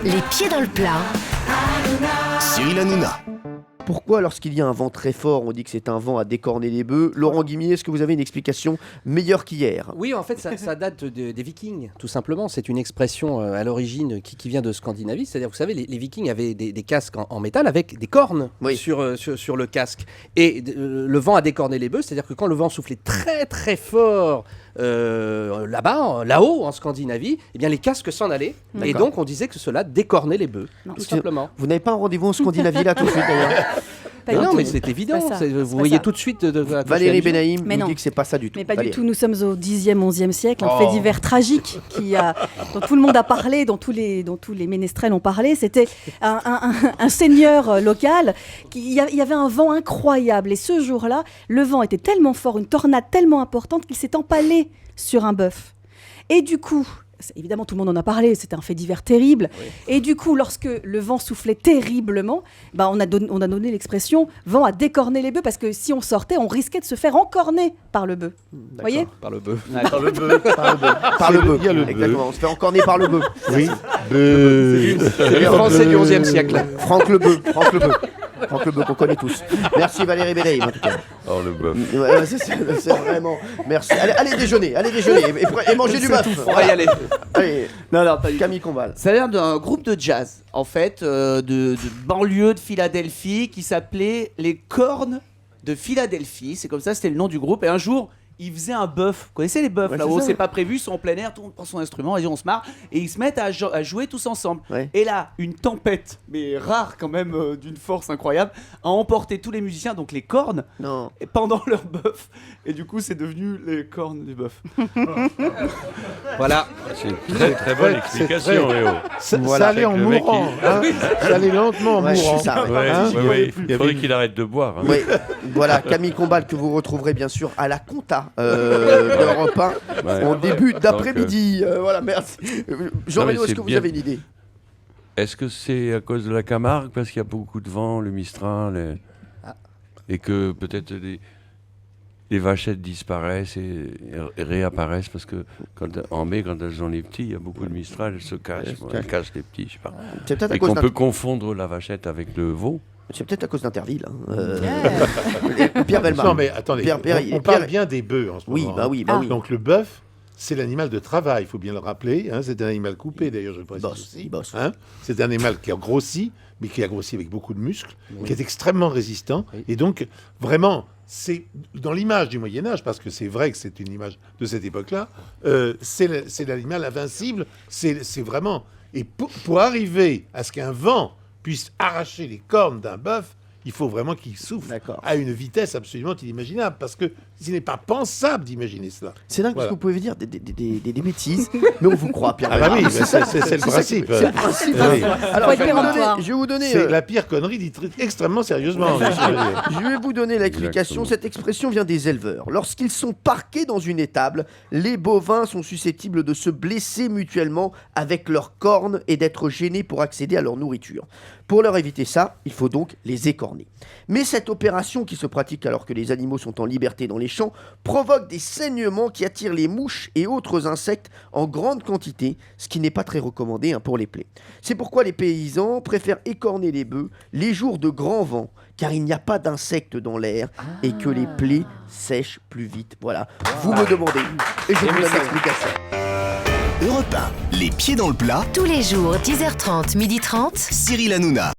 Les pieds dans le plat. Cyril Hanouna. Pourquoi, lorsqu'il y a un vent très fort, on dit que c'est un vent à décorner les bœufs? Laurent Guimier, est-ce que vous avez une explication meilleure qu'hier? Oui, en fait, ça date des Vikings, tout simplement. C'est une expression à l'origine qui vient de Scandinavie. C'est-à-dire, vous savez, les Vikings avaient des casques en métal avec des cornes sur le casque. Et le vent a décorné les bœufs, c'est-à-dire que quand le vent soufflait très très fort là-haut, en Scandinavie, eh bien, les casques s'en allaient. Et donc, on disait que cela décornait les bœufs, tout simplement. Vous n'avez pas un rendez-vous en Scandinavie là tout de suite d'ailleurs? Non, mais c'est évident. Vous voyez tout de suite Valérie Benaïm nous dit que c'est pas ça du tout. Mais pas du tout. Nous sommes au 10e, 11e siècle. Un fait divers tragique dont tout le monde a parlé, dont tous les ménestrels ont parlé. C'était un seigneur local. Il y avait un vent incroyable. Et ce jour-là, le vent était tellement fort, une tornade tellement importante qu'il s'est empalé sur un bœuf. Et du coup... Évidemment, tout le monde en a parlé, c'était un fait divers terrible. Oui. Et du coup, lorsque le vent soufflait terriblement, on a donné l'expression « vent à décorner les bœufs » parce que si on sortait, on risquait de se faire encorner par le bœuf. Vous voyez ? Par le bœuf. Par le bœuf. Par le bœuf. Exactement, on se fait encorner par le bœuf. Oui. C'est les Français du XIe siècle. Franck le bœuf. Franck Le Bœuf, qu'on connaît tous. Merci Valérie Benaïm en tout cas. Oh le bœuf. C'est vraiment. Merci. Allez déjeuner et mangez du bœuf. On va y aller. Allez. Non, pas du Camille tout. Combal. Ça a l'air d'un groupe de jazz, en fait, de banlieue de Philadelphie qui s'appelait les Cornes de Philadelphie. C'est comme ça, c'était le nom du groupe. Et un jour, ils faisaient un bœuf. Vous connaissez les bœufs là-haut? C'est pas prévu, ils sont en plein air, tout le monde prend son instrument, et on se marre. Et ils se mettent à jouer tous ensemble. Ouais. Et là, une tempête, mais rare quand même, d'une force incroyable, a emporté tous les musiciens, donc les cornes, pendant leur bœuf. Et du coup, c'est devenu les cornes du bœuf. Voilà. C'est une très très bonne explication, Léo. Ça allait en mourant. Ça allait lentement en mourant. Il faudrait qu'il arrête de boire. Oui. Voilà, Camille Combal que vous retrouverez bien sûr à la Compta. D'Europe 1 en début d'après-midi. Voilà, merci. Jean-Reno, est-ce que vous avez une idée? Est-ce que c'est à cause de la Camargue, parce qu'il y a beaucoup de vent, le Mistral, et que peut-être les vachettes disparaissent et réapparaissent, parce que en mai, quand elles ont les petits, il y a beaucoup de Mistral, elles se cachent, elles cachent les petits, je sais pas. Et qu'on peut confondre la vachette avec le veau. C'est peut-être à cause d'Interville. Pierre Bellemare. Non, mais attendez, on parle bien des bœufs en ce moment. Oui. Donc le bœuf, c'est l'animal de travail, il faut bien le rappeler. C'est un animal coupé, d'ailleurs, je le précise aussi. C'est un animal qui a grossi, mais qui a grossi avec beaucoup de muscles, qui est extrêmement résistant. Et donc, vraiment, c'est dans l'image du Moyen-Âge, parce que c'est vrai que c'est une image de cette époque-là, c'est l'animal invincible. C'est vraiment... Et pour arriver à ce qu'un vent puisse arracher les cornes d'un bœuf, il faut vraiment qu'il souffle à une vitesse absolument inimaginable, parce que ce n'est pas pensable d'imaginer cela. C'est dingue, parce que vous pouvez dire des bêtises, mais on vous croit, Pierre. Ah bah oui, c'est le principe. C'est le principe. Alors, je vais vous donner... C'est la pire connerie dite extrêmement sérieusement. Je vais vous donner l'explication. Cette expression vient des éleveurs. Lorsqu'ils sont parqués dans une étable, les bovins sont susceptibles de se blesser mutuellement avec leurs cornes et d'être gênés pour accéder à leur nourriture. Pour leur éviter ça, il faut donc les écorner. Mais cette opération, qui se pratique alors que les animaux sont en liberté dans les champs, provoque des saignements qui attirent les mouches et autres insectes en grande quantité, ce qui n'est pas très recommandé pour les plaies. C'est pourquoi les paysans préfèrent écorner les bœufs les jours de grand vent, car il n'y a pas d'insectes dans l'air et que les plaies sèchent plus vite. Voilà, vous me demandez, et je vous donne l'explication. Europe 1, les pieds dans le plat. Tous les jours, 10h30, 12h30. Cyril Hanouna.